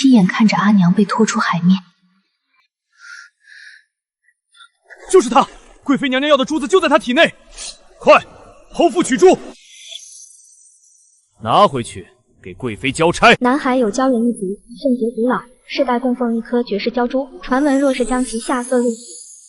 亲眼看着阿娘被拖出海面。就是他，贵妃娘娘要的珠子就在他体内，快，剖腹取珠，拿回去给贵妃交差。南海有鲛人一族，圣洁古老，世代供奉一颗绝世鲛珠，传闻若是将其下色入体，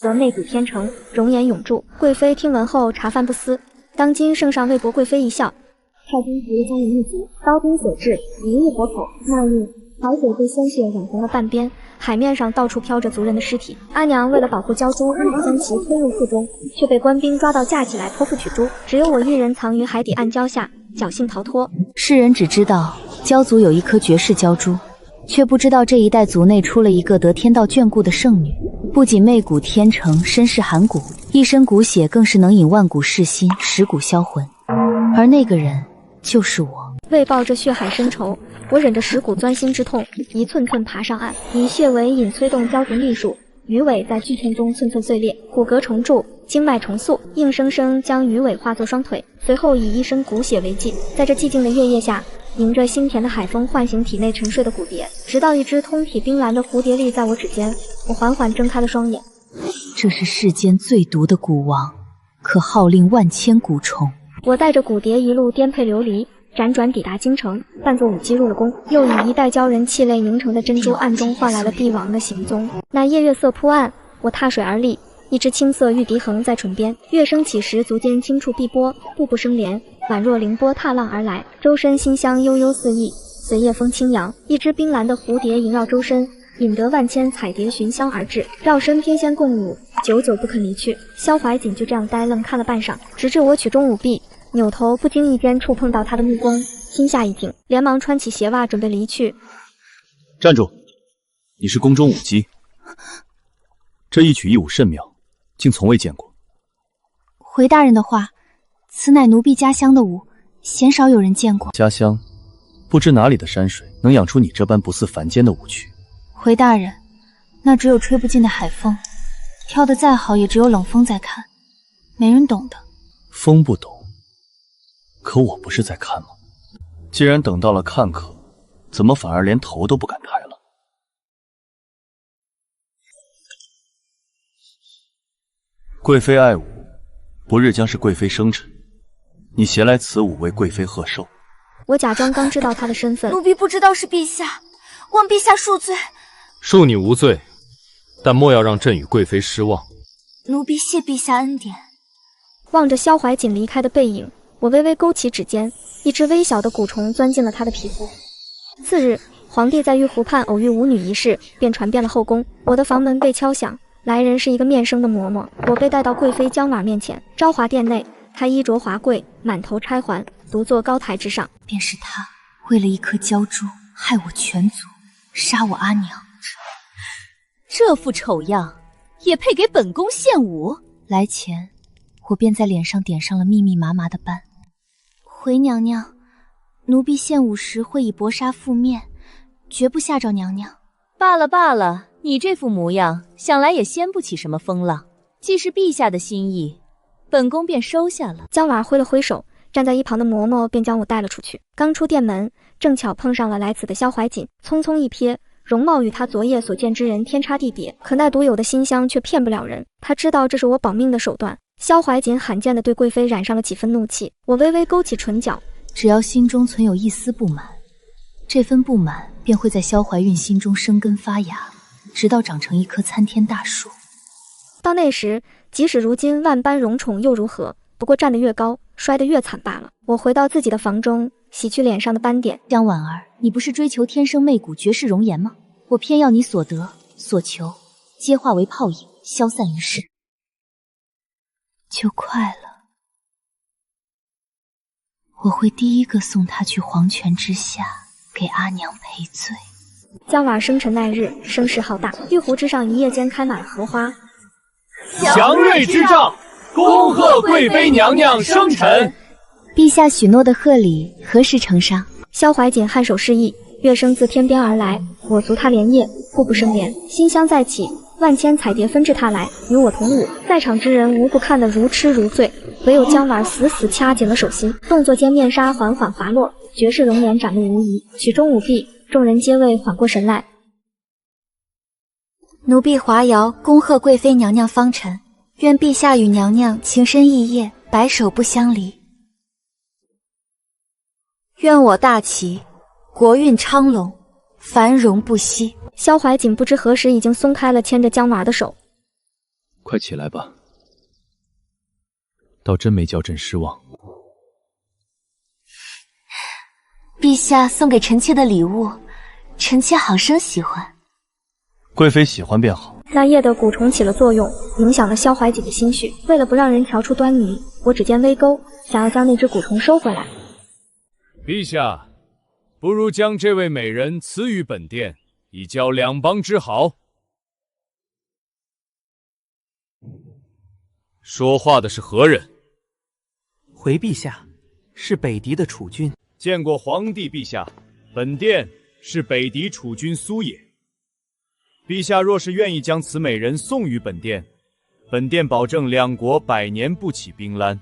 则媚骨天成，容颜永驻。贵妃听闻后茶饭不思，当今圣上微博贵妃一笑，太君服了鲛人一族，刀兵所至，一入火口，那日海水被鲜血染红了半边，海面上到处飘着族人的尸体。阿娘为了保护鲛珠，将其推入腹中，却被官兵抓到架起来剖腹取珠。只有我一人藏于海底暗礁下，侥幸逃脱。世人只知道鲛族有一颗绝世鲛珠，却不知道这一代族内出了一个得天道眷顾的圣女，不仅媚骨天成，身世寒骨，一身骨血更是能引万骨噬心，蚀骨销魂。而那个人就是我。为报这血海深仇，我忍着蚀骨钻心之痛，一寸寸爬上岸，以血为引，催动鲛族力数，鱼尾在巨片中寸寸碎裂，骨骼重铸，经脉重塑，硬生生将鱼尾化作双腿，随后以一身骨血为祭，在这寂静的月夜下，迎着腥甜的海风唤醒体内沉睡的蝴蝶，直到一只通体冰蓝的蝴蝶立在我指尖，我缓缓睁开了双眼。这是世间最毒的蛊王，可号令万千蛊虫。我带着蛊蝶一路颠沛流离，辗转抵达京城，扮作舞姬入了宫，又以一代鲛人气泪凝成的珍珠暗中换来了帝王的行踪。那夜月色铺岸，我踏水而立，一只青色玉笛横在唇边，乐声起时，足尖轻触碧波，步步生莲，宛若凌波踏浪而来，周身馨香悠悠四溢，随夜风轻扬，一只冰蓝的蝴蝶萦绕周身，引得万千彩蝶寻香而至，绕身翩跹共舞，久久不肯离去。萧怀瑾就这样呆愣看了半晌，直至我曲中舞毕，扭头不经意间触碰到他的目光，心下一挺，连忙穿起鞋袜准备离去。站住！你是宫中舞姬，这一曲一舞甚妙，竟从未见过。回大人的话，此乃奴婢家乡的舞，鲜少有人见过。家乡，不知哪里的山水能养出你这般不似凡间的舞曲。回大人，那只有吹不尽的海风，跳得再好也只有冷风在看，没人懂的。风不懂，可我不是在看吗？既然等到了看客，怎么反而连头都不敢抬了？贵妃爱舞，不日将是贵妃生辰，你携来此舞为贵妃贺寿。我假装刚知道他的身份，奴婢不知道是陛下，望陛下恕罪。恕你无罪，但莫要让朕与贵妃失望。奴婢谢陛下恩典。望着萧怀瑾离开的背影，我微微勾起指尖，一只微小的蛊虫钻进了他的皮肤。次日，皇帝在玉湖畔偶遇舞女一事便传遍了后宫，我的房门被敲响，来人是一个面生的嬷嬷。我被带到贵妃江瓦面前，昭华殿内，她衣着华贵，满头钗环，独坐高台之上。便是他，为了一颗鲛珠，害我全族，杀我阿娘。这副丑样，也配给本宫献舞？来前，我便在脸上点上了密密麻麻的斑。回娘娘，奴婢献舞时会以薄纱覆面，绝不吓着娘娘。罢了罢了，你这副模样，想来也掀不起什么风浪。既是陛下的心意，本宫便收下了。江娃挥了挥手，站在一旁的嬷嬷便将我带了出去。刚出殿门，正巧碰上了来此的萧怀瑾，匆匆一瞥，容貌与他昨夜所见之人天差地别，可那独有的馨香却骗不了人。他知道这是我保命的手段。萧怀瑾罕见地对贵妃染上了几分怒气，我微微勾起唇角，只要心中存有一丝不满，这份不满便会在萧怀孕心中生根发芽，直到长成一棵参天大树。到那时，即使如今万般荣宠又如何？不过站得越高，摔得越惨罢了。我回到自己的房中，洗去脸上的斑点。江婉儿，你不是追求天生媚骨绝世容颜吗？我偏要你所得所求，皆化为泡影，消散于世。就快了，我会第一个送他去黄泉之下，给阿娘赔罪。江娃生辰那日，声势浩大，玉湖之上一夜间开满了荷花。祥瑞之兆，恭贺贵妃娘娘生辰。陛下许诺的贺礼何时呈上？萧怀瑾颔首示意，乐声自天边而来，我足他莲叶，步步生莲，馨香再起，万千彩蝶纷至沓来，与我同舞。在场之人无不看得如痴如醉，唯有江娃死掐紧了手心，动作间面纱缓缓滑落，绝世容颜展露无遗。曲中舞毕，众人皆未缓过神来。奴婢华瑶恭贺贵妃娘娘芳尘，愿陛下与娘娘情深意业，白首不相离。愿我大齐国运昌隆，繁荣不息。萧怀瑾不知何时已经松开了牵着江娃的手。快起来吧，倒真没叫朕失望。陛下送给臣妾的礼物，臣妾好生喜欢。贵妃喜欢便好。那夜的蛊虫起了作用，影响了萧怀瑾的心绪。为了不让人瞧出端倪，我指尖微勾，想要将那只蛊虫收回来。陛下，不如将这位美人赐予本殿，以交两邦之好。说话的是何人？回陛下，是北狄的储君。见过皇帝陛下，本殿是北狄储君苏野。陛下若是愿意将此美人送与本殿，本殿保证两国百年不起兵澜。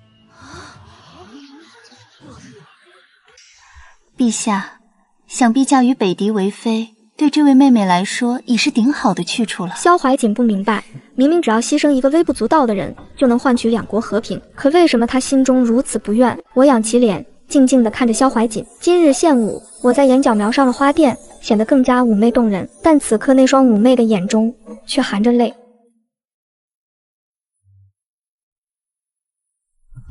陛下，想必嫁与北狄为妃，对这位妹妹来说已是顶好的去处了。萧怀瑾不明白，明明只要牺牲一个微不足道的人，就能换取两国和平，可为什么他心中如此不愿？我仰起脸，静静地看着萧怀瑾。今日献舞，我在眼角描上了花钿，显得更加妩媚动人，但此刻那双妩媚的眼中却含着泪。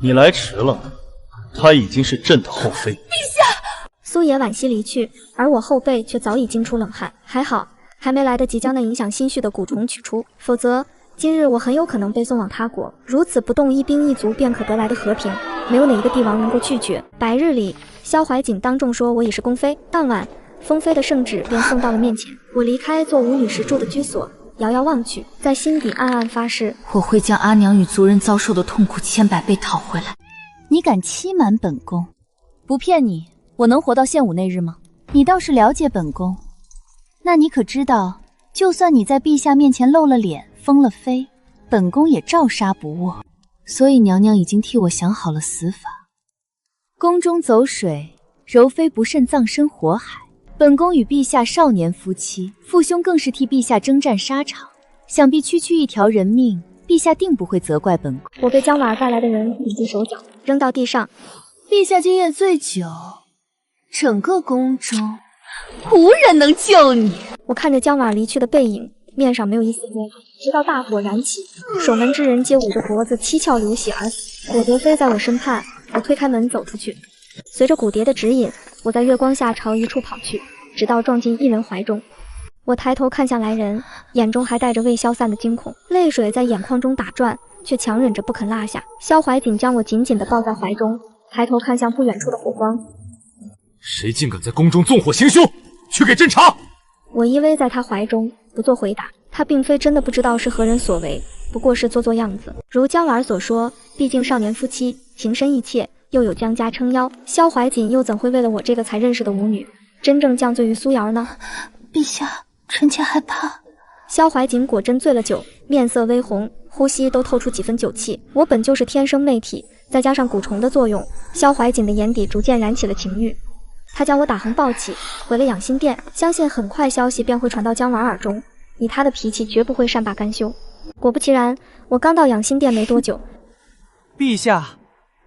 你来迟了，她已经是朕的后妃。苏野惋惜离去，而我后背却早已惊出冷汗。还好，还没来得及将那影响心绪的蛊虫取出，否则今日我很有可能被送往他国。如此不动一兵一卒便可得来的和平，没有哪一个帝王能够拒绝。白日里，萧怀瑾当众说我已是宫妃，当晚封妃的圣旨便送到了面前。我离开做舞女时住的居所，遥遥望去，在心底暗暗发誓，我会将阿娘与族人遭受的痛苦千百倍讨回来。你敢欺瞒本宫？不骗你，我能活到献舞那日吗？你倒是了解本宫。那你可知道，就算你在陛下面前露了脸，封了妃，本宫也照杀不误。所以娘娘已经替我想好了死法。宫中走水，柔妃不慎葬身火海。本宫与陛下少年夫妻，父兄更是替陛下征战沙场，想必区区一条人命，陛下定不会责怪本宫。我被江娃带来的人捂住手脚，扔到地上。陛下今夜醉酒，整个宫中无人能救你。我看着江娃离去的背影，面上没有一丝悲哀，直到大火燃起，守门之人皆捂着脖子七窍流血而死。果蝶飞在我身畔，我推开门走出去，随着骨蝶的指引，我在月光下朝一处跑去，直到撞进一人怀中。我抬头看向来人，眼中还带着未消散的惊恐，泪水在眼眶中打转，却强忍着不肯落下。萧怀瑾将我紧紧地抱在怀中，抬头看向不远处的火光。谁竟敢在宫中纵火行凶，去给朕查！我依偎在他怀中，不做回答。他并非真的不知道是何人所为，不过是做做样子。如江娃所说，毕竟少年夫妻，情深意切，又有江家撑腰，萧怀瑾又怎会为了我这个才认识的舞女，真正降罪于苏瑶呢？陛下，臣妾害怕。萧怀瑾果真醉了酒，面色微红，呼吸都透出几分酒气。我本就是天生媚体，再加上蛊虫的作用，萧怀瑾的眼底逐渐燃起了情欲。他将我打横抱起，回了养心殿，相信很快消息便会传到江娃耳中。以他的脾气，绝不会善罢甘休。果不其然，我刚到养心殿没多久，陛下，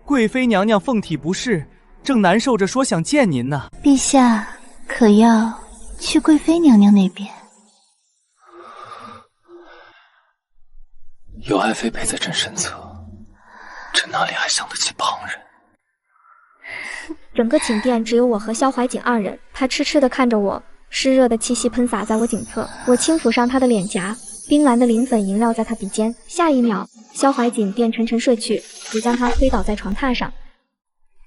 贵妃娘娘凤体不适，正难受着，说想见您呢。陛下可要去贵妃娘娘那边？有爱妃陪在朕身侧，朕哪里还想得起旁人？整个寝殿只有我和萧怀瑾二人，他痴痴地看着我，湿热的气息喷洒在我颈侧，我轻抚上他的脸颊，冰蓝的磷粉萦绕在他鼻尖。下一秒，萧怀瑾便沉沉睡去，我将他推倒在床榻上，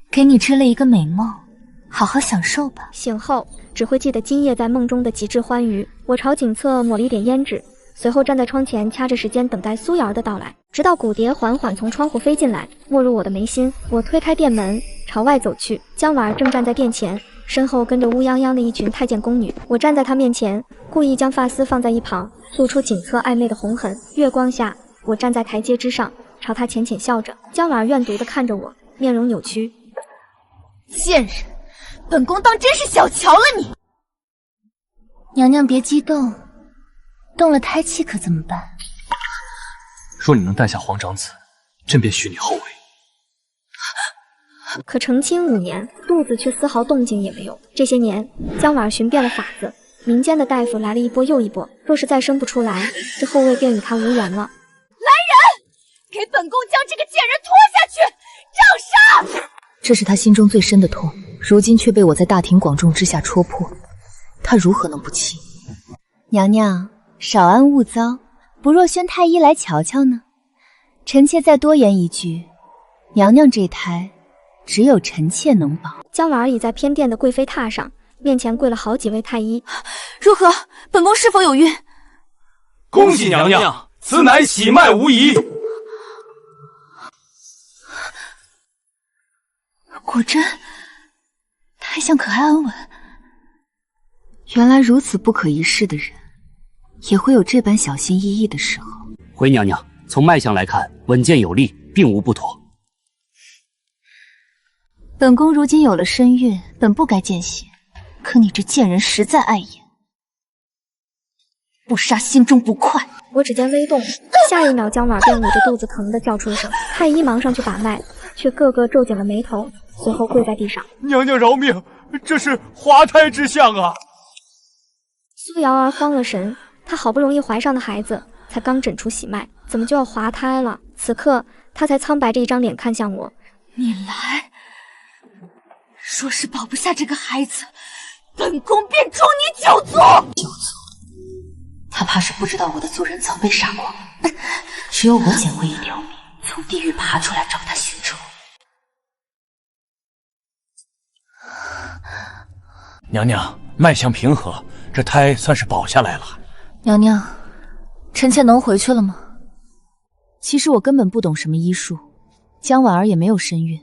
给你织了一个美梦，好好享受吧。醒后只会记得今夜在梦中的极致欢愉。我朝颈侧抹了一点胭脂，随后站在窗前掐着时间等待苏瑶的到来，直到骨蝶缓缓从窗户飞进来，没入我的眉心。我推开殿门朝外走去，江娃正站在殿前，身后跟着乌泱泱的一群太监宫女。我站在他面前，故意将发丝放在一旁，露出颈侧暧昧的红痕。月光下，我站在台阶之上，朝他浅浅笑着。江娃怨毒地看着我，面容扭曲。贱人，本宫当真是小瞧了你。娘娘别激动，动了胎气可怎么办？若你能诞下皇长子，朕便许你后位。可成亲5年，肚子却丝毫动静也没有。这些年，江婉寻遍了法子，民间的大夫来了一波又一波，若是再生不出来，这后位便与他无缘了。来人，给本宫将这个贱人拖下去，杖杀！这是他心中最深的痛，如今却被我在大庭广众之下戳破，他如何能不气？娘娘，少安勿躁，不若宣太医来瞧瞧呢？臣妾再多言一句，娘娘这胎只有臣妾能保。江婉儿倚在偏殿的贵妃榻上，面前跪了好几位太医。如何？本宫是否有孕？恭喜娘娘，此乃喜脉无疑。果真，太像可爱安稳。原来如此不可一世的人，也会有这般小心翼翼的时候。回娘娘，从脉象来看，稳健有力，并无不妥。本宫如今有了身孕，本不该见血，可你这贱人实在碍眼，不杀心中不快。我指尖微动，下一秒江婉便捂着肚子疼得叫出了声。太医忙上去把脉，却个个皱紧了眉头，随后跪在地上。娘娘饶命，这是滑胎之象啊！苏瑶儿慌了神，她好不容易怀上的孩子，才刚诊出喜脉，怎么就要滑胎了？此刻她才苍白着一张脸看向我。你来，若是保不下这个孩子，本宫便诛你9族！他怕是不知道我的族人早被杀光，只有我捡回一条命，从地狱爬出来找他寻仇。娘娘，脉象平和，这胎算是保下来了。娘娘，臣妾能回去了吗？其实我根本不懂什么医术，江婉儿也没有身孕，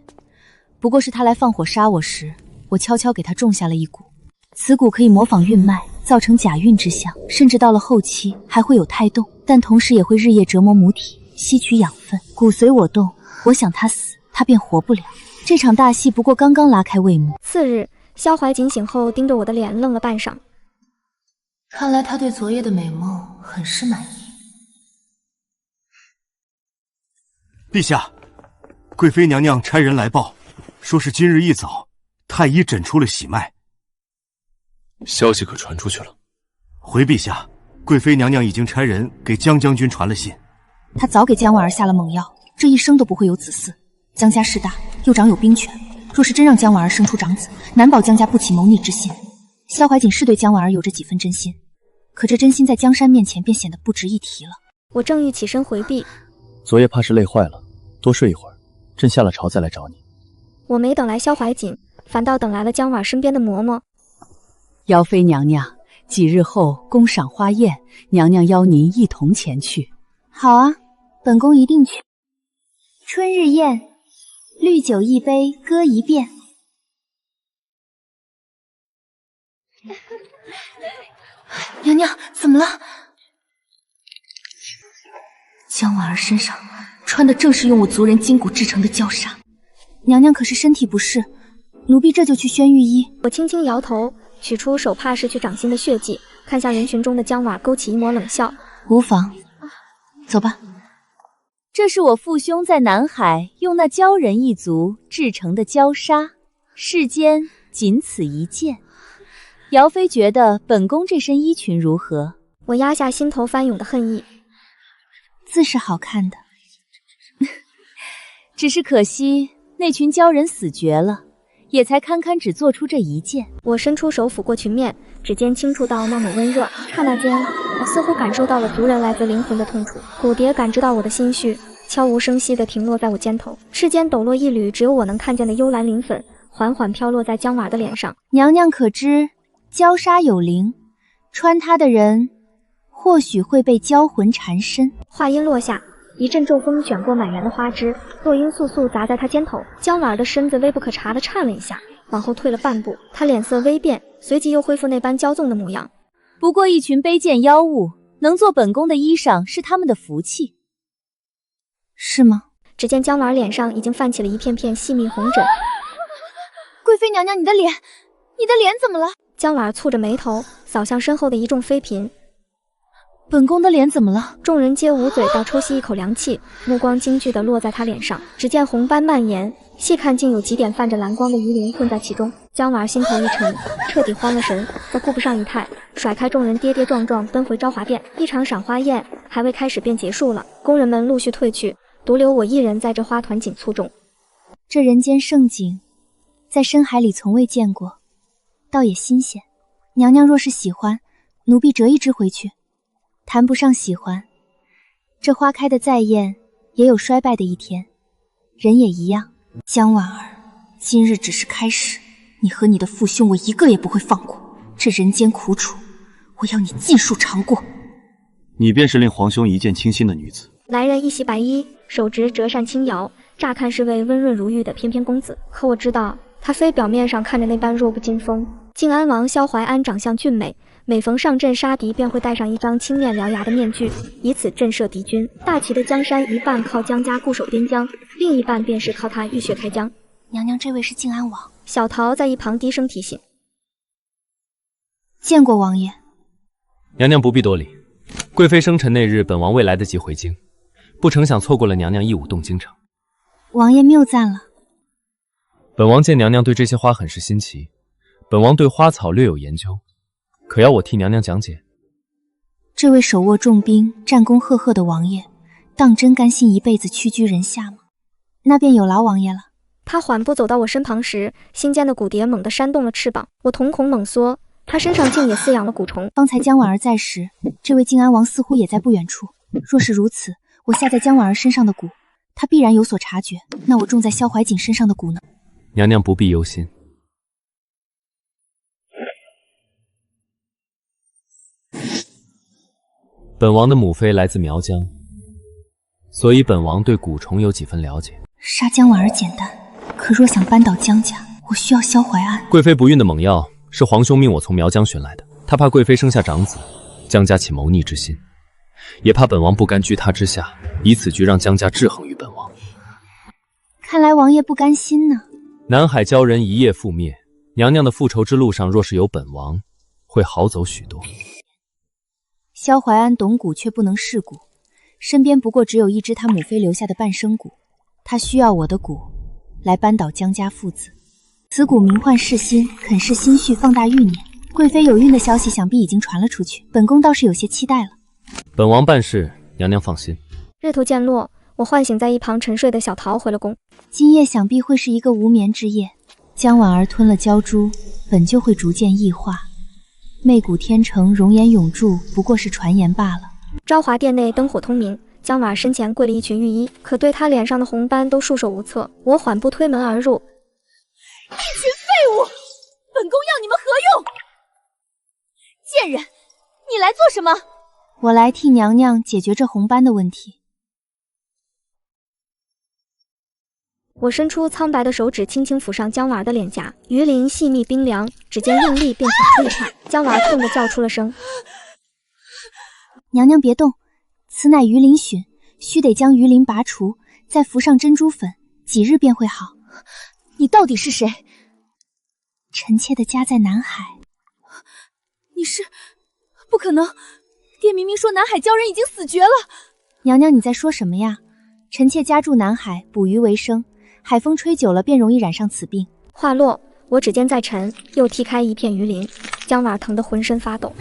不过是她来放火杀我时，我悄悄给她种下了一蛊，此蛊可以模仿孕脉，造成假孕之象，甚至到了后期还会有胎动，但同时也会日夜折磨母体，吸取养分。蛊随我动，我想她死，她便活不了。这场大戏不过刚刚拉开帷幕。次日，萧怀瑾醒后盯着我的脸愣了半晌。看来他对昨夜的美梦很是满意。陛下，贵妃娘娘差人来报，说是今日一早，太医诊出了喜脉。消息可传出去了？回陛下，贵妃娘娘已经差人给江将军传了信。他早给江婉儿下了猛药，这一生都不会有子嗣。江家势大，又掌有兵权，若是真让江婉儿生出长子，难保江家不起谋逆之心。萧怀瑾是对江婉儿有着几分真心，可这真心在江山面前便显得不值一提了。我正欲起身回避，昨夜怕是累坏了，多睡一会儿，朕下了朝再来找你。我没等来萧怀瑾，反倒等来了江婉身边的嬷嬷。姚妃娘娘，几日后宫赏花宴，娘娘邀您一同前去。好啊，本宫一定去。春日宴，绿酒一杯，歌一遍。娘娘，怎么了？江婉儿身上穿的正是用我族人筋骨制成的袈裟。娘娘可是身体不适，奴婢这就去宣御医。我轻轻摇头，取出手帕拭去掌心的血迹，看向人群中的江婉，勾起一抹冷笑。无妨，走吧。这是我父兄在南海用那鲛人一族制成的袈裟，世间仅此一件。姚妃觉得本宫这身衣裙如何？我压下心头翻涌的恨意，自是好看的，只是可惜那群鲛人死绝了，也才堪堪只做出这一件。我伸出手抚过裙面，指尖轻触到那抹温热，刹那间，我似乎感受到了族人来自灵魂的痛楚。骨蝶感知到我的心绪，悄无声息地停落在我肩头，翅间抖落一缕只有我能看见的幽蓝磷粉，缓缓飘落在江婉的脸上。娘娘可知袈裟有灵，穿它的人或许会被骄魂缠身。话音落下，一阵骤风卷过满园的花枝，落英簌簌砸在她肩头。江婉的身子微不可察地颤了一下，往后退了半步，她脸色微变，随即又恢复那般骄纵的模样。不过一群卑贱妖物，能做本宫的衣裳是他们的福气。是吗？只见江婉脸上已经泛起了一片片细密红疹。贵妃娘娘，你的脸怎么了？江婉蹙着眉头，扫向身后的一众妃嫔。本宫的脸怎么了？众人皆捂嘴到抽吸一口凉气，目光惊惧地落在他脸上。只见红斑蔓延，细看竟有几点泛着蓝光的鱼鳞混在其中。江婉心头一沉，彻底慌了神，再顾不上仪态，甩开众人，跌跌撞撞奔回昭华殿。一场赏花宴还未开始便结束了，宫人们陆续退去，独留我一人在这花团锦簇中。这人间盛景，在深海里从未见过，倒也新鲜。娘娘若是喜欢，奴婢折一枝回去。谈不上喜欢，这花开的再艳，也有衰败的一天，人也一样。江婉儿，今日只是开始，你和你的父兄我一个也不会放过。这人间苦楚，我要你尽数尝过。你便是令皇兄一见倾心的女子。来人一袭白衣，手执折扇轻摇，乍看是位温润如玉的翩翩公子，可我知道他非表面上看着那般弱不禁风。靖安王萧怀安长相俊美，每逢上阵杀敌，便会戴上一张青面獠牙的面具，以此震慑敌军。大齐的江山一半靠江家固守边疆，另一半便是靠他浴血开疆。娘娘，这位是靖安王。小桃在一旁低声提醒。见过王爷。娘娘不必多礼。贵妃生辰那日，本王未来得及回京，不成想错过了娘娘一舞动京城。王爷谬赞了。本王见娘娘对这些花很是新奇，本王对花草略有研究，可要我替娘娘讲解？这位手握重兵、战功赫赫的王爷，当真甘心一辈子屈居人下吗？那便有劳王爷了。他缓步走到我身旁时，心间的蛊蝶猛地扇动了翅膀，我瞳孔猛缩，他身上竟也饲养了蛊虫。方才江婉儿在时，这位靖安王似乎也在不远处。若是如此，我下在江婉儿身上的蛊，他必然有所察觉。那我种在萧怀瑾身上的蛊呢？娘娘不必忧心。本王的母妃来自苗疆，所以本王对蛊虫有几分了解。杀江婉儿简单，可若想扳倒江家，我需要萧怀安。贵妃不孕的猛药是皇兄命我从苗疆寻来的，他怕贵妃生下长子，江家起谋逆之心，也怕本王不甘居他之下，以此局让江家制衡于本王。看来王爷不甘心呢。南海鲛人一夜覆灭，娘娘的复仇之路上若是有本王，会好走许多。萧怀安懂蛊却不能试蛊，身边不过只有一只他母妃留下的半生蛊，他需要我的蛊来扳倒江家父子。此蛊名唤噬心，肯噬心绪，放大欲念。贵妃有孕的消息想必已经传了出去，本宫倒是有些期待了。本王办事，娘娘放心。日头渐落，我唤醒在一旁沉睡的小桃回了宫。今夜想必会是一个无眠之夜。江婉儿吞了鲛珠，本就会逐渐异化。媚骨天成，容颜永驻，不过是传言罢了。昭华殿内灯火通明，江婉儿身前跪了一群御医，可对她脸上的红斑都束手无策。我缓步推门而入。一群废物，本宫要你们何用？贱人，你来做什么？我来替娘娘解决这红斑的问题。我伸出苍白的手指，轻轻抚上江婉儿的脸颊，鱼鳞细密冰凉，指尖用力便挑出一块，江婉儿痛得叫出了声。娘娘别动，此乃鱼鳞癣，须得将鱼鳞拔除，再敷上珍珠粉，几日便会好。你到底是谁？臣妾的家在南海。你是？不可能！爹明明说南海鲛人已经死绝了。娘娘你在说什么呀？臣妾家住南海，捕鱼为生，海风吹久了便容易染上此病。话落，我指尖再沉，又踢开一片鱼鳞，江婉儿疼得浑身发抖。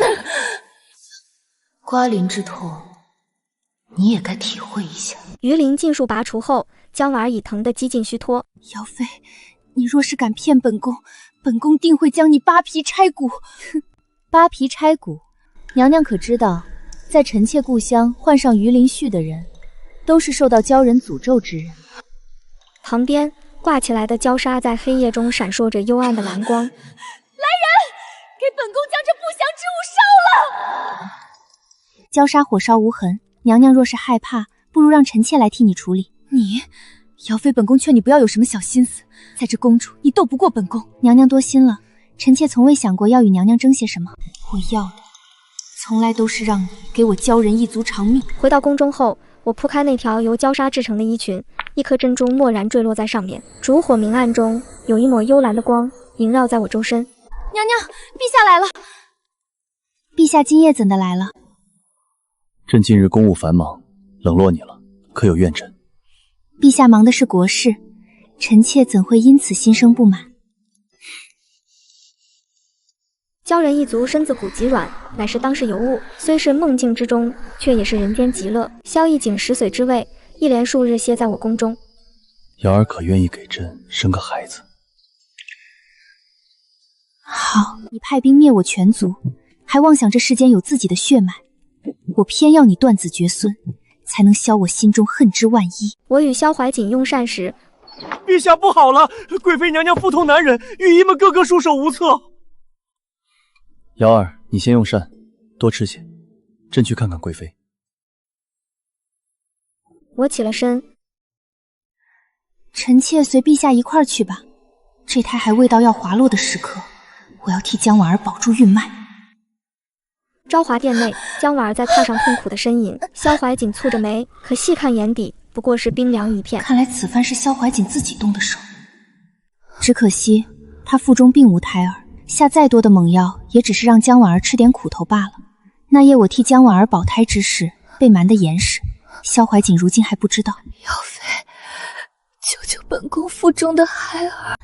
瓜鳞之痛，你也该体会一下。鱼鳞尽数拔除后，江婉儿已疼得几近虚脱。姚妃，你若是敢骗本宫，本宫定会将你扒皮拆骨。哼，扒皮拆骨，娘娘可知道，在臣妾故乡患上鱼鳞癣的人，都是受到鲛人诅咒之人。旁边挂起来的鲛纱在黑夜中闪烁着幽暗的蓝光。来人，给本宫将这不祥之物烧了！鲛纱火烧无痕，娘娘若是害怕，不如让臣妾来替你处理。你，姚妃，本宫劝你不要有什么小心思，在这宫中，你斗不过本宫。娘娘多心了，臣妾从未想过要与娘娘争些什么。我要的，从来都是让你给我鲛人一族偿命。回到宫中后，我铺开那条由鲛纱制成的衣裙，一颗珍珠蓦然坠落在上面，烛火明暗中，有一抹幽蓝的光萦绕在我周身。娘娘，陛下来了。陛下今夜怎的来了？朕近日公务繁忙，冷落你了，可有怨朕？陛下忙的是国事，臣妾怎会因此心生不满？鲛人一族身子骨极软，乃是当世尤物，虽是梦境之中，却也是人间极乐。萧逸景10岁之位，一连数日歇在我宫中。瑶儿可愿意给朕生个孩子？好，你派兵灭我全族，还妄想这世间有自己的血脉，我偏要你断子绝孙，才能消我心中恨之万一。我与萧怀瑾用膳时，陛下不好了，贵妃娘娘腹痛难忍，御医们个个束手无策。瑶儿，你先用膳，多吃些，朕去看看贵妃。我起了身，臣妾随陛下一块儿去吧。这胎还未到要滑落的时刻，我要替江婉儿保住孕脉。昭华殿内，江婉儿在榻上痛苦的呻吟，萧怀瑾蹙着眉，可细看眼底，不过是冰凉一片。看来此番是萧怀瑾自己动的手，只可惜他腹中并无胎儿，下再多的猛药，也只是让江婉儿吃点苦头罢了。那夜我替江婉儿保胎之事被瞒得严实，萧怀瑾如今还不知道。姚妃，救救本宫腹中的孩儿！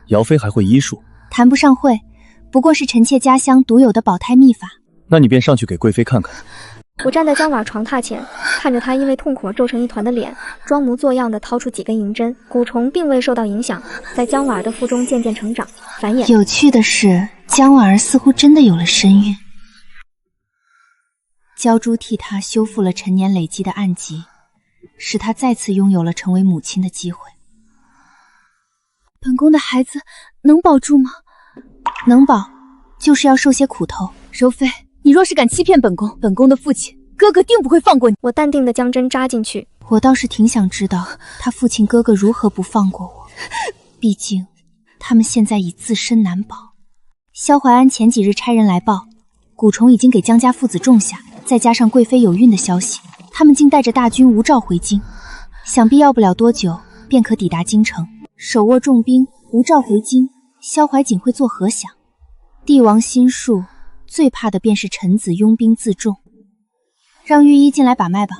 姚妃还会医术？谈不上会，不过是臣妾家乡独有的保胎秘法。那你便上去给贵妃看看。我站在江婉床榻前，看着她因为痛苦而皱成一团的脸，装模作样的掏出几根银针。蛊虫并未受到影响，在江婉儿的腹中渐渐成长繁衍。有趣的是，江婉儿似乎真的有了身孕。鲛珠替她修复了陈年累积的暗疾，使她再次拥有了成为母亲的机会。本宫的孩子能保住吗？能保，就是要受些苦头。柔妃，你若是敢欺骗本宫，本宫的父亲哥哥定不会放过你。我淡定地将针扎进去。我倒是挺想知道他父亲哥哥如何不放过我，毕竟他们现在已自身难保。萧怀安前几日差人来报，蛊虫已经给江家父子种下，再加上贵妃有孕的消息，他们竟带着大军无诏回京，想必要不了多久便可抵达京城。手握重兵，无诏回京，萧怀瑾会作何想？帝王心术，最怕的便是臣子拥兵自重。让御医进来把脉吧。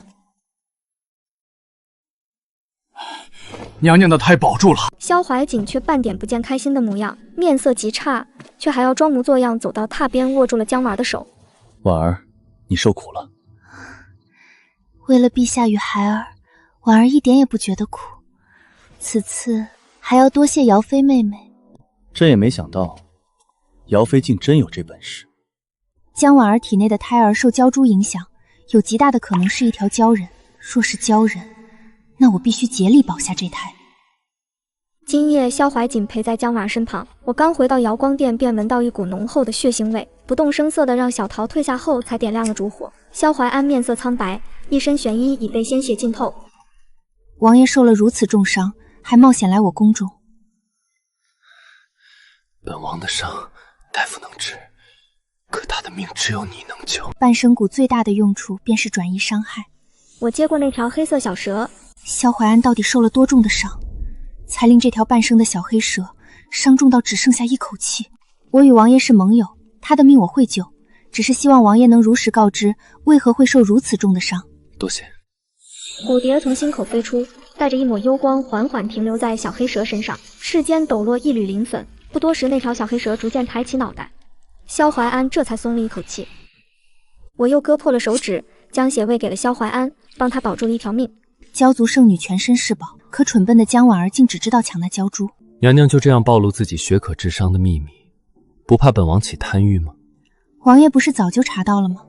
娘娘的胎保住了。萧怀瑾却半点不见开心的模样，面色极差，却还要装模作样走到榻边，握住了江婉的手。婉儿，你受苦了。为了陛下与孩儿，婉儿一点也不觉得苦。此次还要多谢姚妃妹妹。朕也没想到，姚妃竟真有这本事。江婉儿体内的胎儿受鲛珠影响，有极大的可能是一条鲛人。若是鲛人，那我必须竭力保下这胎。今夜萧怀瑾陪在江婉身旁，我刚回到瑶光殿，便闻到一股浓厚的血腥味，不动声色地让小桃退下后，才点亮了烛火。萧怀安面色苍白，一身玄衣已被鲜血浸透。王爷受了如此重伤，还冒险来我宫中。本王的伤，大夫能治，可他的命只有你能救。半生蛊最大的用处便是转移伤害。我接过那条黑色小蛇。萧怀安到底受了多重的伤，才令这条半生的小黑蛇伤重到只剩下一口气？我与王爷是盟友，他的命我会救，只是希望王爷能如实告知为何会受如此重的伤。多谢。蝴蝶从心口飞出，带着一抹幽光，缓缓停留在小黑蛇身上。世间抖落一缕磷粉，不多时，那条小黑蛇逐渐抬起脑袋。萧怀安这才松了一口气。我又割破了手指，将血喂给了萧怀安，帮他保住了一条命。鲛族圣女全身是宝，可蠢笨的江婉儿竟只知道抢那鲛珠。娘娘就这样暴露自己血可治伤的秘密，不怕本王起贪欲吗？王爷不是早就查到了吗？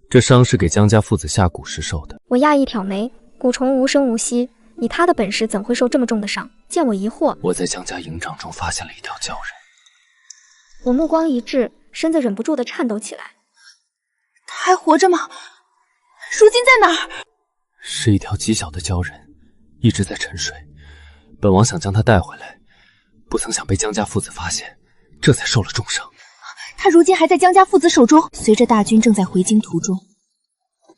这伤是给江家父子下蛊时受的。我讶异挑眉，蛊虫无声无息，以他的本事怎会受这么重的伤？见我疑惑，我在江家营帐中发现了一条鲛人。我目光一滞，身子忍不住的颤抖起来。他还活着吗？如今在哪儿？是一条极小的鲛人，一直在沉睡。本王想将他带回来，不曾想被江家父子发现，这才受了重伤。他如今还在江家父子手中，随着大军正在回京途中，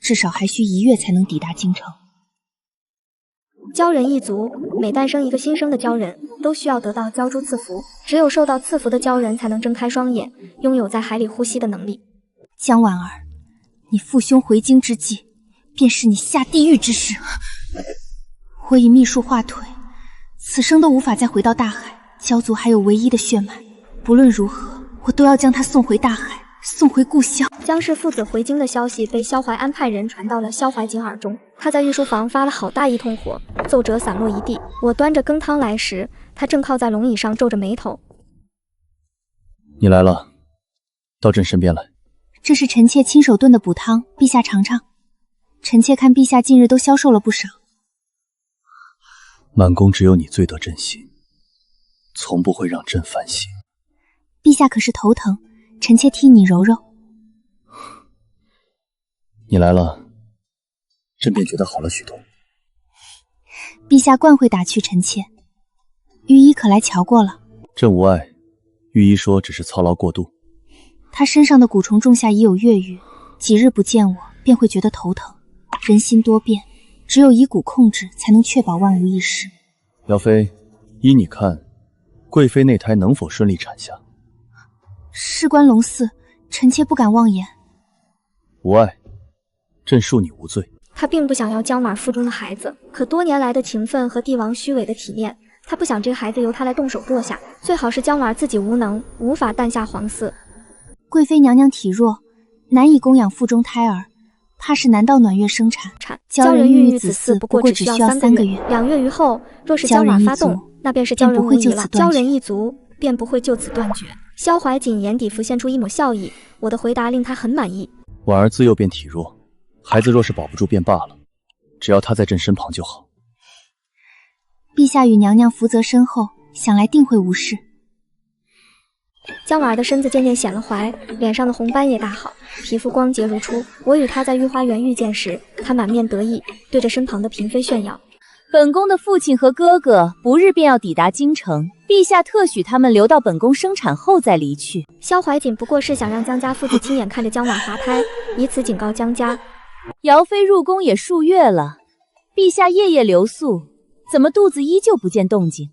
至少还需1月才能抵达京城。鲛人一族每诞生一个新生的鲛人，都需要得到鲛珠赐福，只有受到赐福的鲛人才能睁开双眼，拥有在海里呼吸的能力。江婉儿，你父兄回京之际，便是你下地狱之时。我以秘术化腿，此生都无法再回到大海。鲛族还有唯一的血脉，不论如何，我都要将他送回大海，送回故乡。江氏父子回京的消息被萧怀安派人传到了萧怀瑾耳中，他在御书房发了好大一通火，奏折散落一地。我端着羹汤来时，他正靠在龙椅上皱着眉头。你来了，到朕身边来。这是臣妾亲手炖的补汤，陛下尝尝。臣妾看陛下近日都消瘦了不少。满宫只有你最得朕心，从不会让朕烦心。陛下可是头疼，臣妾替你揉揉。你来了，朕便觉得好了许多。陛下惯会打趣臣妾，御医可来瞧过了？朕无碍，御医说只是操劳过度。他身上的蛊虫种下已有月余，几日不见我，便会觉得头疼。人心多变，只有以蛊控制，才能确保万无一失。姚妃，依你看，贵妃那胎能否顺利产下？事关龙嗣，臣妾不敢妄言。无碍，朕恕你无罪。他并不想要江婉腹中的孩子，可多年来的情分和帝王虚伪的体面，他不想这个孩子由他来动手剁下，最好是江婉自己无能，无法诞下皇嗣。贵妃娘娘体弱，难以供养腹中胎儿，怕是难到暖月生产。鲛人孕育子嗣不过只需要3个月，2月余后，若是江婉发动，那便是鲛人无疑了。鲛人一族便不会就此断绝。萧怀瑾眼底浮现出一抹笑意，我的回答令他很满意。婉儿自幼便体弱，孩子若是保不住便罢了，只要他在朕身旁就好。陛下与娘娘福泽深厚，想来定会无事。江婉儿的身子渐渐显了怀，脸上的红斑也大好，皮肤光洁如初。我与她在御花园遇见时，她满面得意，对着身旁的嫔妃炫耀：本宫的父亲和哥哥不日便要抵达京城，陛下特许他们留到本宫生产后再离去。萧怀瑾不过是想让江家父子亲眼看着江婉滑胎，以此警告江家。姚妃入宫也数月了，陛下夜夜留宿，怎么肚子依旧不见动静？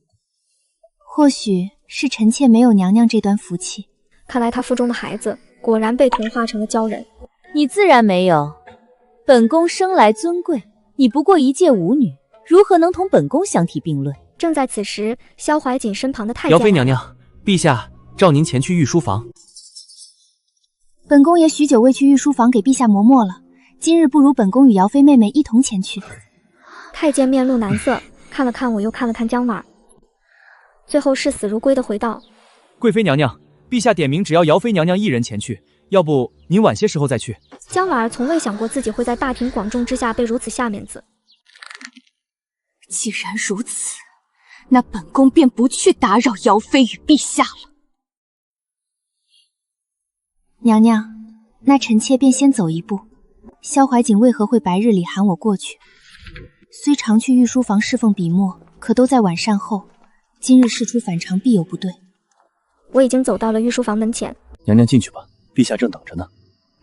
或许是臣妾没有娘娘这端福气。看来他腹中的孩子果然被同化成了鲛人。你自然没有，本宫生来尊贵，你不过一介舞女，如何能同本宫相提并论？正在此时，萧怀瑾身旁的太监，姚妃娘娘，陛下召您前去御书房。本宫也许久未去御书房给陛下磨墨了，今日不如本宫与姚妃妹妹一同前去。太监面露难色，看了看我，又看了看江婉，最后视死如归的回道：贵妃娘娘，陛下点名只要姚妃娘娘一人前去，要不您晚些时候再去。江婉儿从未想过自己会在大庭广众之下被如此下面子。既然如此，那本宫便不去打扰姚妃与陛下了。娘娘，那臣妾便先走一步。萧怀瑾为何会白日里喊我过去？虽常去御书房侍奉笔墨，可都在晚膳后。今日事出反常，必有不对。我已经走到了御书房门前。娘娘进去吧，陛下正等着呢。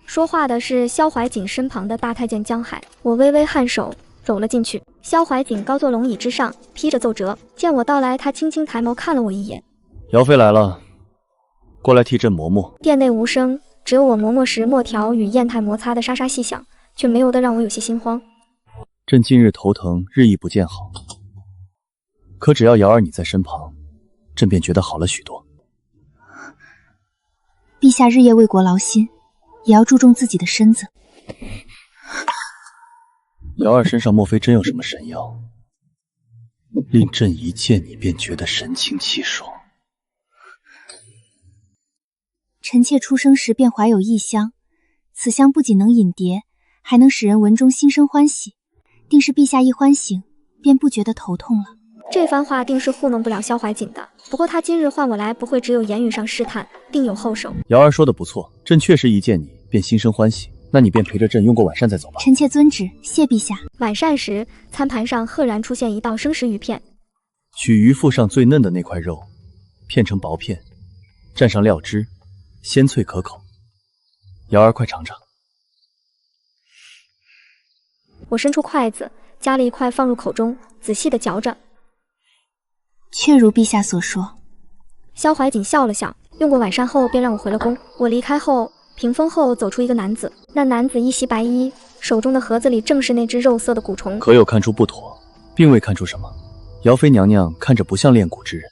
说话的是萧怀瑾身旁的大太监江海。我微微颔首，走了进去。萧怀瑾高坐龙椅之上，披着奏折。见我到来，他轻轻抬眸看了我一眼。姚妃来了，过来替朕磨墨。殿内无声，只有我磨墨时墨条与砚台摩擦的沙沙细响，却没有的让我有些心慌。朕近日头疼，日益不见好。可只要瑶儿你在身旁，朕便觉得好了许多。陛下日夜为国劳心，也要注重自己的身子。瑶儿身上莫非真有什么神药，令朕一见你便觉得神清气爽？臣妾出生时便怀有异香，此香不仅能引蝶，还能使人闻中心生欢喜。定是陛下一欢醒，便不觉得头痛了。这番话定是糊弄不了萧怀瑾的。不过他今日唤我来，不会只有言语上试探，定有后手。瑶儿说的不错，朕确实一见你便心生欢喜。那你便陪着朕用过晚膳再走吧。臣妾遵旨，谢陛下。晚膳时，餐盘上赫然出现一道生食鱼片，取鱼腹上最嫩的那块肉，片成薄片，蘸上料汁，鲜脆可口。瑶儿快尝尝。我伸出筷子，夹了一块放入口中，仔细的嚼着。确如陛下所说。萧怀瑾笑了笑，用过晚膳后便让我回了宫。我离开后，屏风后走出一个男子，那男子一袭白衣，手中的盒子里正是那只肉色的蛊虫。可有看出不妥，并未看出什么。姚妃娘娘看着不像炼蛊之人，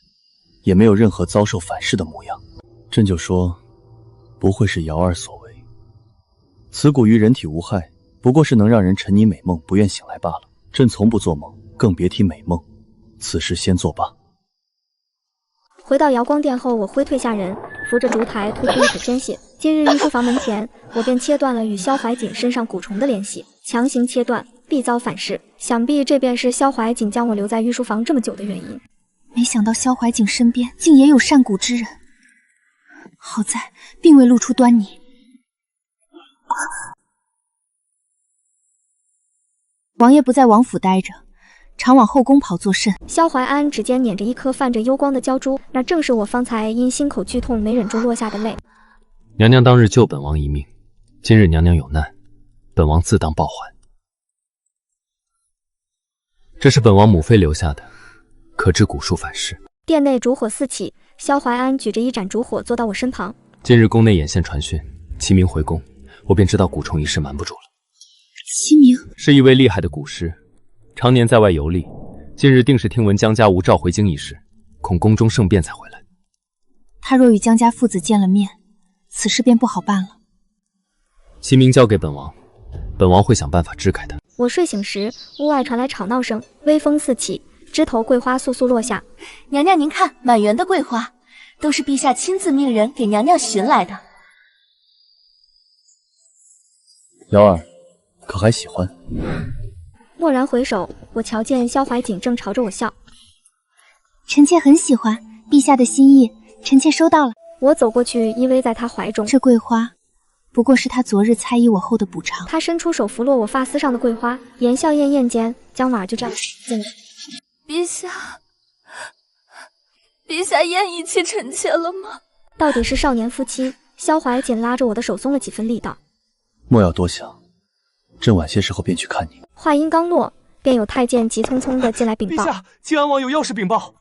也没有任何遭受反噬的模样。朕就说，不会是瑶儿所为。此蛊于人体无害，不过是能让人沉溺美梦，不愿醒来罢了。朕从不做梦，更别提美梦。此事先作罢。回到瑶光殿后，我挥退下人，扶着烛台吐出一口鲜血。今日御书房门前，我便切断了与萧怀瑾身上蛊虫的联系。强行切断，必遭反噬。想必这便是萧怀瑾将我留在御书房这么久的原因。没想到萧怀瑾身边竟也有善蛊之人，好在并未露出端倪。王爷不在王府待着，常往后宫跑作甚？萧怀安指尖捻着一颗泛着幽光的胶珠，那正是我方才因心口剧痛没忍住落下的泪。娘娘当日救本王一命，今日娘娘有难，本王自当报还。这是本王母妃留下的，可知蛊术反噬。殿内烛火四起，萧怀安举着一盏烛火坐到我身旁。今日宫内眼线传讯，齐明回宫，我便知道蛊虫一事瞒不住了。齐明是一位厉害的蛊师，常年在外游历，近日定是听闻江家无召回京一事，恐宫中政变才回来。他若与江家父子见了面，此事便不好办了。齐明交给本王，本王会想办法支开他。我睡醒时，屋外传来吵闹声，微风四起，枝头桂花簌簌落下。娘娘您看，满园的桂花，都是陛下亲自命人给娘娘寻来的。瑶儿，可还喜欢？蓦然回首，我瞧见萧怀瑾正朝着我笑。臣妾很喜欢陛下的心意，臣妾收到了。我走过去，依偎在他怀中。这桂花不过是他昨日猜疑我后的补偿。他伸出手拂落我发丝上的桂花，言笑晏晏间，江婉儿就这样进来。陛下厌遗弃臣妾了吗？到底是少年夫妻，萧怀瑾拉着我的手松了几分力道。莫要多想，朕晚些时候便去看你。话音刚落，便有太监急匆匆地进来禀报。陛下，靖安王有要事禀报。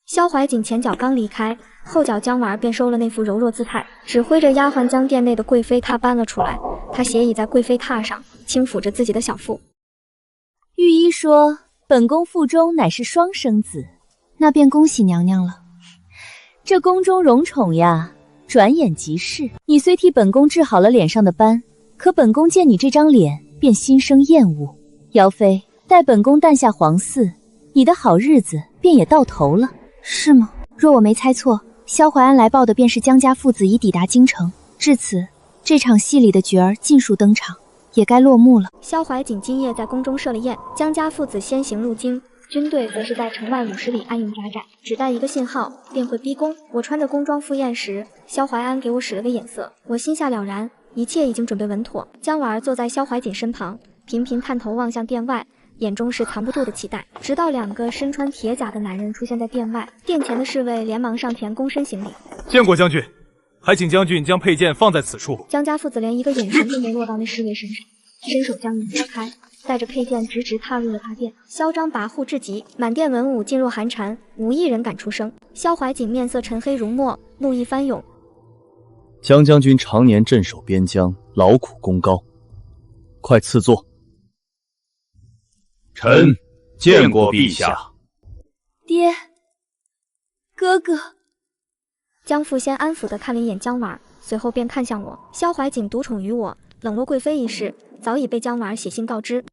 萧怀瑾前脚刚离开，后脚江婉儿便收了那副柔弱姿态，指挥着丫鬟将殿内的贵妃榻搬了出来。她斜倚在贵妃榻上，轻抚着自己的小腹。御医说，本宫腹中乃是双生子，那便恭喜娘娘了。这宫中荣宠呀，转眼即逝。你虽替本宫治好了脸上的斑，可本宫见你这张脸，便心生厌恶。姚妃，待本宫诞下皇嗣，你的好日子便也到头了。是吗？若我没猜错，萧怀安来报的便是江家父子已抵达京城。至此，这场戏里的角儿尽数登场，也该落幕了。萧怀瑾今夜在宫中设了宴，江家父子先行入京，军队则是在城外50里安营扎寨，只待一个信号，便会逼宫。我穿着宫装赴宴时，萧怀安给我使了个眼色，我心下了然，一切已经准备稳妥。江婉儿坐在萧怀瑾身旁，频频探头望向殿外，眼中是藏不住的期待。直到2个身穿铁甲的男人出现在殿外，殿前的侍卫连忙上前躬身行礼。见过将军，还请将军将佩剑放在此处。江家父子连一个眼神都没落到那侍卫身上，伸手将门拨开，带着佩剑直踏入了大殿，嚣张跋扈至极，满殿文武噤若寒蝉，无一人敢出声。萧怀瑾面色沉黑如墨，怒意翻涌。江将军常年镇守边疆，劳苦功高，快赐座。臣见过陛下。爹，哥哥。江父先安抚地看了一眼江婉，随后便看向我。萧怀瑾独宠于我，冷落贵妃一事，早已被江婉写信告知。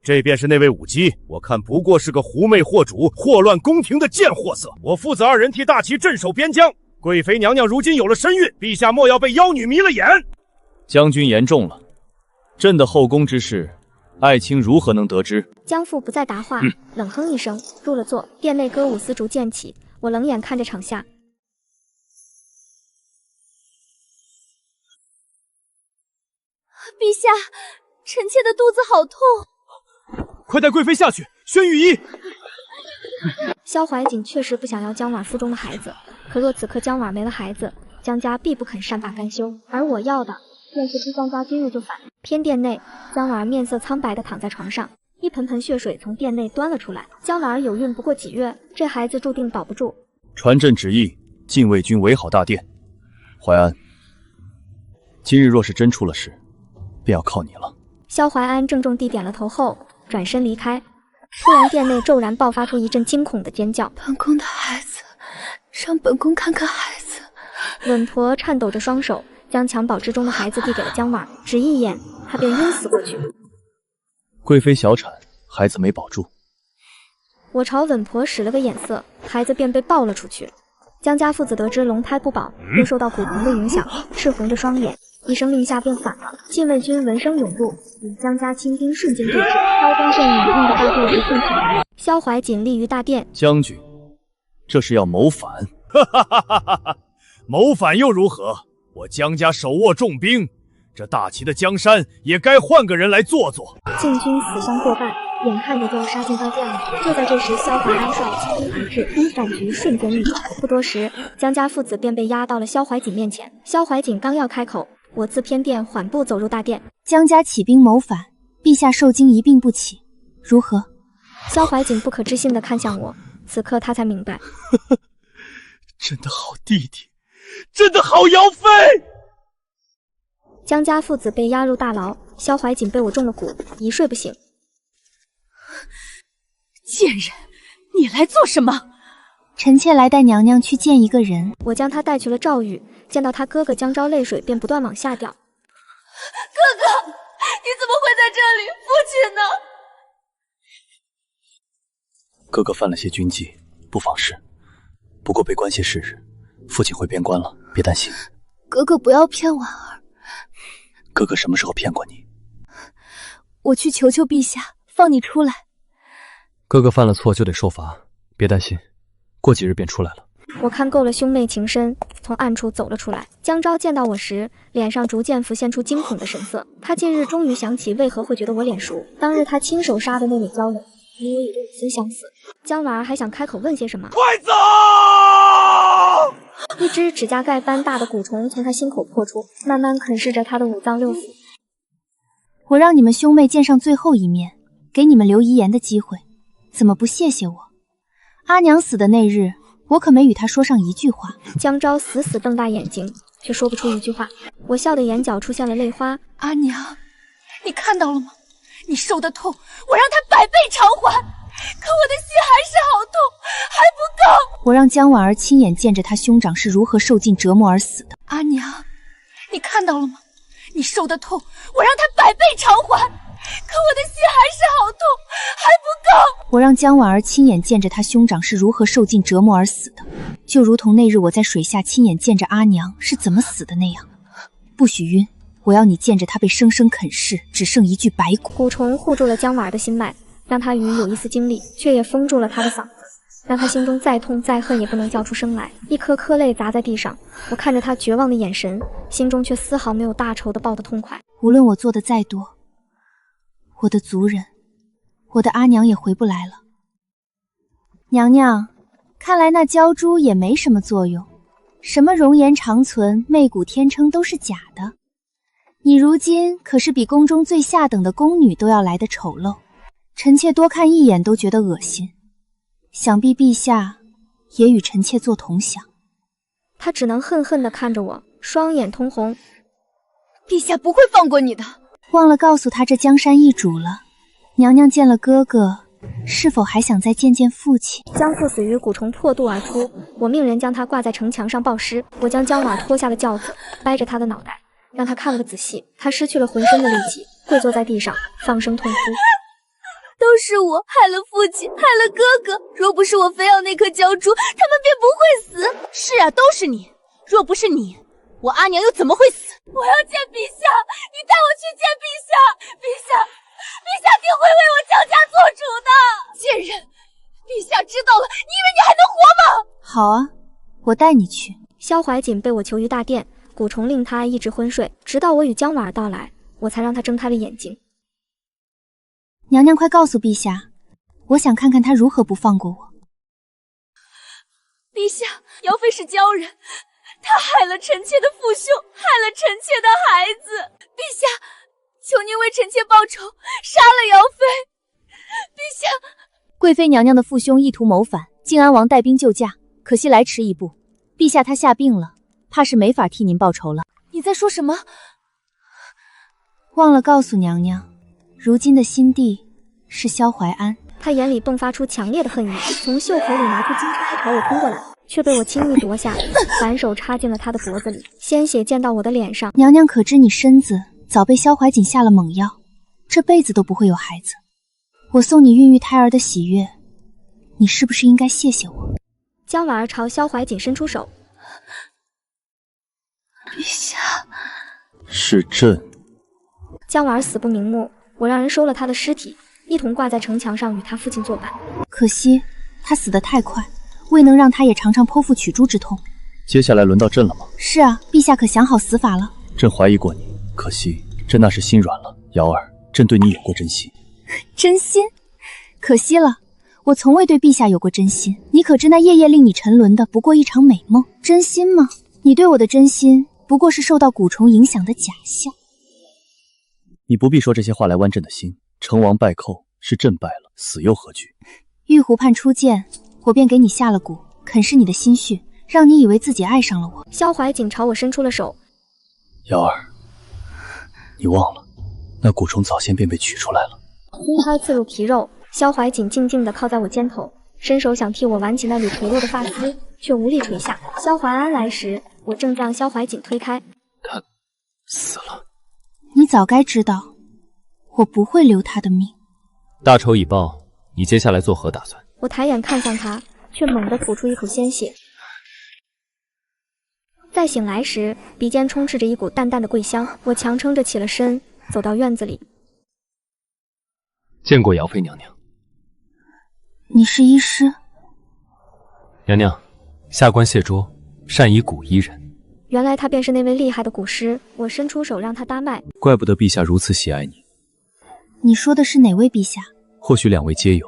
这便是那位舞姬，我看不过是个狐媚惑主、祸乱宫廷的贱货色。我父子2人替大齐镇守边疆，贵妃娘娘如今有了身孕，陛下莫要被妖女迷了眼。将军言重了，朕的后宫之事，爱卿如何能得知？江父不再答话，冷哼一声，入了座。殿内歌舞丝竹渐起，我冷眼看着场下。陛下，臣妾的肚子好痛。快带贵妃下去，宣御医。萧怀瑾确实不想要江婉腹中的孩子，可若此刻江婉没了孩子，江家必不肯善罢甘休。而我要的，便是逼江家今日就反。偏殿内，江婉面色苍白地躺在床上，一盆盆血水从殿内端了出来。江婉儿有孕不过几月，这孩子注定保不住。传朕旨意，禁卫军围好大殿。淮安，今日若是真出了事，便要靠你了。萧淮安郑重地点了头后，转身离开。突然，殿内骤然爆发出一阵惊恐的尖叫。本宫的孩子，让本宫看看孩子。稳婆颤抖着双手，将襁褓之中的孩子递给了江婉儿，只一眼，她便晕死过去。贵妃小产，孩子没保住。我朝稳婆使了个眼色，孩子便被抱了出去。江家父子得知龙胎不保，又受到蛊虫的影响，赤红着双眼，一声令下便反了。禁卫军闻声涌入，与江家亲兵瞬间对峙，刀光剑影映着大殿一片惨白。萧怀瑾立于大殿，将军，这是要谋反？哈哈哈哈哈！谋反又如何？我江家手握重兵，这大齐的江山也该换个人来做做。晋军死伤过半，眼看着就要杀进大殿了。就在这时，萧怀安率亲兵而至，战局瞬间逆转。不多时，江家父子便被押到了萧怀瑾面前。萧怀瑾刚要开口，我自偏殿缓步走入大殿。江家起兵谋反，陛下受惊一病不起，如何？萧怀瑾不可置信地看向我，此刻他才明白，真的好弟弟，真的好姚妃。江家父子被押入大牢，萧怀瑾被我中了蛊，一睡不醒。贱人，你来做什么？臣妾来带娘娘去见一个人。我将她带去了赵宇，见到他哥哥江昭，泪水便不断往下掉。哥哥，你怎么会在这里？父亲呢？哥哥犯了些军纪，不妨事，不过被关些时日，父亲会变官了，别担心。哥哥不要骗婉儿。哥哥什么时候骗过你？我去求求陛下，放你出来。哥哥犯了错就得受罚，别担心，过几日便出来了。我看够了兄妹情深，从暗处走了出来。江昭见到我时，脸上逐渐浮现出惊恐的神色。他近日终于想起为何会觉得我脸熟，当日他亲手杀的那位鲛人，与我以肉丝相似。江婉儿还想开口问些什么，快走！一只指甲盖般大的蛊虫从他心口破出，慢慢啃噬着他的五脏六腑。我让你们兄妹见上最后一面，给你们留遗言的机会，怎么不谢谢我？阿娘死的那日，我可没与她说上一句话。江昭死死瞪大眼睛，却说不出一句话。我笑的眼角出现了泪花。阿娘，你看到了吗？你受的痛，我让他百倍偿还，可我的心还是好痛，还不够。我让江婉儿亲眼见着她兄长是如何受尽折磨而死的。阿娘，你看到了吗？你受的痛，我让他百倍偿还，可我的心还是好痛，还不够。我让江婉儿亲眼见着她兄长是如何受尽折磨而死的，就如同那日我在水下亲眼见着阿娘是怎么死的那样。不许晕，我要你见着她被生生啃噬，只剩一具白骨。蛊虫护住了江婉儿的心脉，让她余有一丝精力，却也封住了她的嗓子，让她心中再痛再恨也不能叫出声来。一颗颗泪砸在地上，我看着她绝望的眼神，心中却丝毫没有大仇的报得痛快。无论我做的再多，我的族人，我的阿娘也回不来了。娘娘，看来那鲛珠也没什么作用，什么容颜长存、媚骨天成都是假的。你如今可是比宫中最下等的宫女都要来得丑陋，臣妾多看一眼都觉得恶心。想必陛下也与臣妾做同享。他只能恨恨地看着我，双眼通红。陛下不会放过你的。忘了告诉他这江山易主了。娘娘见了哥哥，是否还想再见见父亲？江父死于蛊虫破肚而出，我命人将他挂在城墙上报尸。我将江婉拖下了轿子，掰着他的脑袋，让他看个仔细。他失去了浑身的力气，跪坐在地上，放声痛哭。都是我害了父亲，害了哥哥。若不是我非要那颗鲛珠，他们便不会死。是啊，都是你。若不是你，我阿娘又怎么会死？我要见陛下，你带我去见陛下。陛下定会为我江家做主的。贱人，陛下知道了，你以为你还能活吗？好啊，我带你去。萧怀瑾被我囚于大殿，蛊虫令他一直昏睡，直到我与江婉儿到来，我才让他睁开了眼睛。娘娘快告诉陛下，我想看看他如何不放过我。陛下，姚妃是鲛人，她害了臣妾的父兄，害了臣妾的孩子。陛下，求您为臣妾报仇，杀了姚妃。下，贵妃娘娘的父兄意图谋反，靖安王带兵救驾，可惜来迟一步。陛下他下病了，怕是没法替您报仇了。你在说什么？忘了告诉娘娘，如今的新帝是萧怀安。他眼里迸发出强烈的恨意，从袖口里拿出金叉朝我冲过来，却被我轻易夺下，反手插进了他的脖子里，鲜血溅到我的脸上。娘娘可知你身子早被萧怀瑾下了猛药，这辈子都不会有孩子。我送你孕育胎儿的喜悦，你是不是应该谢谢我？江婉儿朝萧怀瑾伸出手。陛下，是朕。江婉儿死不瞑目，我让人收了他的尸体，一同挂在城墙上与他父亲作伴。可惜他死得太快，未能让他也尝尝剖腹取珠之痛。接下来轮到朕了吗？是啊，陛下可想好死法了？朕怀疑过你，可惜朕那时心软了。瑶儿，朕对你有过真心。真心？可惜了，我从未对陛下有过真心。你可知那夜夜令你沉沦的不过一场美梦？真心吗？你对我的真心不过是受到蛊虫影响的假象。你不必说这些话来剜朕的心。成王败寇，是朕败了，死又何惧？玉湖畔初见，我便给你下了蛊，啃噬你的心绪，让你以为自己爱上了我。萧怀瑾朝我伸出了手。瑶儿，你忘了，那蛊虫早先便被取出来了。金拍刺入皮肉，萧怀瑾静静地靠在我肩头，伸手想替我挽起那缕垂落的发丝，却无力垂下。萧怀安来时，我正将萧怀瑾推开。他死了。你早该知道，我不会留他的命。大仇已报，你接下来作何打算？我抬眼看向他，却猛地吐出一口鲜血。再醒来时，鼻尖充斥着一股淡淡的桂香。我强撑着起了身，走到院子里。见过姚妃娘娘。你是医师？娘娘，下官谢卓，善以蛊医人。原来他便是那位厉害的蛊师。我伸出手让他搭脉。怪不得陛下如此喜爱你。你说的是哪位陛下？或许两位皆有。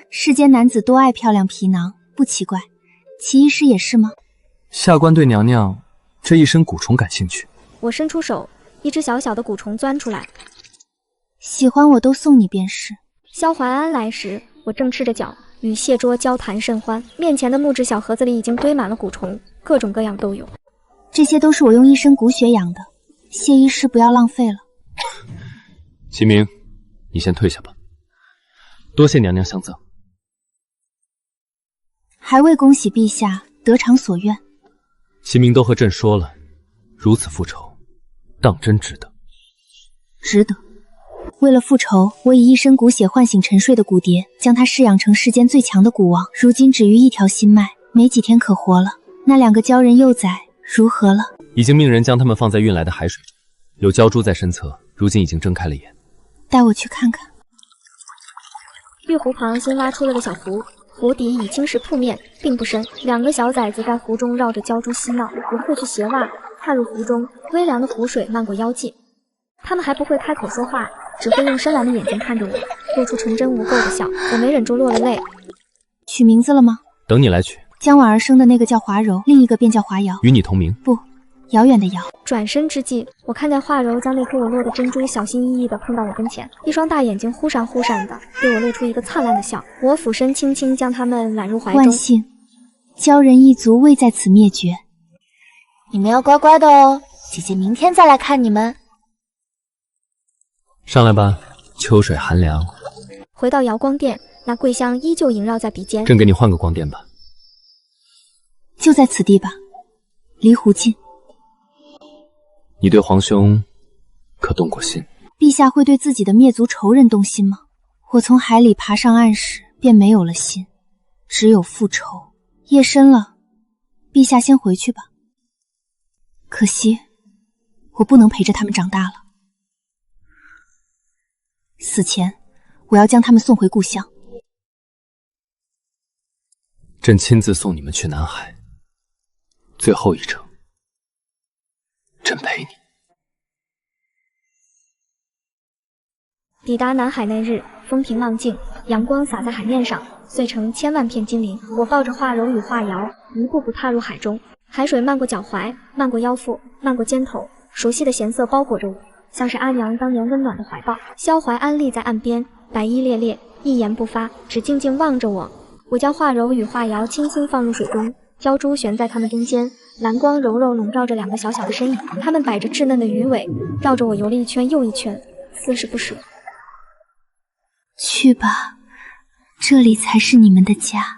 世间男子多爱漂亮皮囊，不奇怪。齐医师也是吗？下官对娘娘这一身蛊虫感兴趣。我伸出手，一只小小的蛊虫钻出来。喜欢我都送你便是。萧怀安来时，我正赤着脚与谢桌交谈甚欢，面前的木质小盒子里已经堆满了蛊虫，各种各样都有。这些都是我用一身蛊血养的，谢医师不要浪费了。齐明，你先退下吧。多谢娘娘相赠。还未恭喜陛下得偿所愿。齐明都和朕说了，如此复仇，当真值得。值得。为了复仇，我以一身蛊血唤醒沉睡的蛊蝶，将它饲养成世间最强的蛊王。如今只余一条心脉，没几天可活了。那两个鲛人幼崽如何了？已经命人将他们放在运来的海水中，有鲛珠在身侧，如今已经睁开了眼。带我去看看。玉壶旁新挖出了个小湖，湖底已青石铺面，并不深。两个小崽子在湖中绕着鲛珠嬉闹。我褪去鞋袜，踏入湖中，微凉的湖水漫过腰际。他们还不会开口说话，只会用深蓝的眼睛看着我，露出纯真无垢的笑。我没忍住落了泪。取名字了吗？等你来取。江婉儿生的那个叫华柔，另一个便叫华瑶。与你同名？不，遥远的遥。转身之际，我看见华柔将那颗我落的珍珠小心翼翼地碰到我跟前，一双大眼睛忽闪忽闪的，对我露出一个灿烂的笑。我俯身轻轻将他们揽入怀中。万幸，鲛人一族未在此灭绝。你们要乖乖的哦，姐姐明天再来看你们。上来吧，秋水寒凉。回到瑶光殿，那桂香依旧萦绕在鼻尖。朕给你换个光殿吧。就在此地吧，离湖近。你对皇兄可动过心？陛下会对自己的灭族仇人动心吗？我从海里爬上岸时便没有了心，只有复仇。夜深了，陛下先回去吧。可惜我不能陪着他们长大了。死前我要将他们送回故乡。朕亲自送你们去南海，最后一程，朕陪你。抵达南海那日，风平浪静，阳光洒在海面上，碎成千万片金鳞。我抱着华柔与华瑶，一步步踏入海中。海水漫过脚踝，漫过腰腹，漫过肩头，熟悉的咸涩包裹着我，像是阿娘当年温暖的怀抱。萧怀安立在岸边，白衣猎猎，一言不发，只静静望着我。我将画柔与画瑶轻轻放入水中，鲛珠悬在它们中间，蓝光柔柔笼罩着两个小小的身影，它们摆着稚嫩的鱼尾，绕着我游了一圈又一圈，丝是不舍。去吧，这里才是你们的家。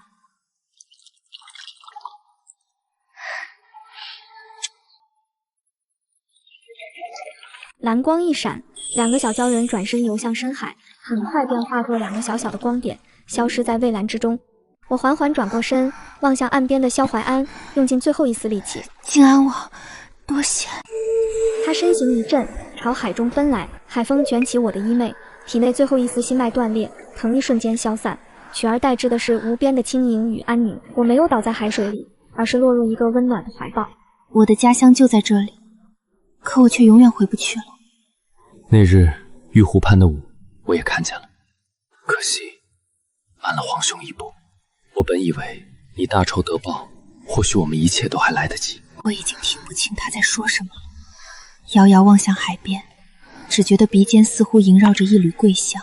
蓝光一闪，两个小鲛人转身游向深海，很快便化作两个小小的光点，消失在蔚蓝之中。我缓缓转过身，望向岸边的萧怀安，用尽最后一丝力气。静安王，多谢。他身形一震，朝海中奔来，海风卷起我的衣袂，体内最后一丝心脉断裂，疼一瞬间消散，取而代之的是无边的轻盈与安宁。我没有倒在海水里，而是落入一个温暖的怀抱。我的家乡就在这里，可我却永远回不去了。那日玉湖畔的舞，我也看见了，可惜慢了皇兄一步。我本以为你大仇得报，或许我们一切都还来得及。我已经听不清他在说什么了，遥遥望向海边，只觉得鼻尖似乎萦绕着一缕桂香。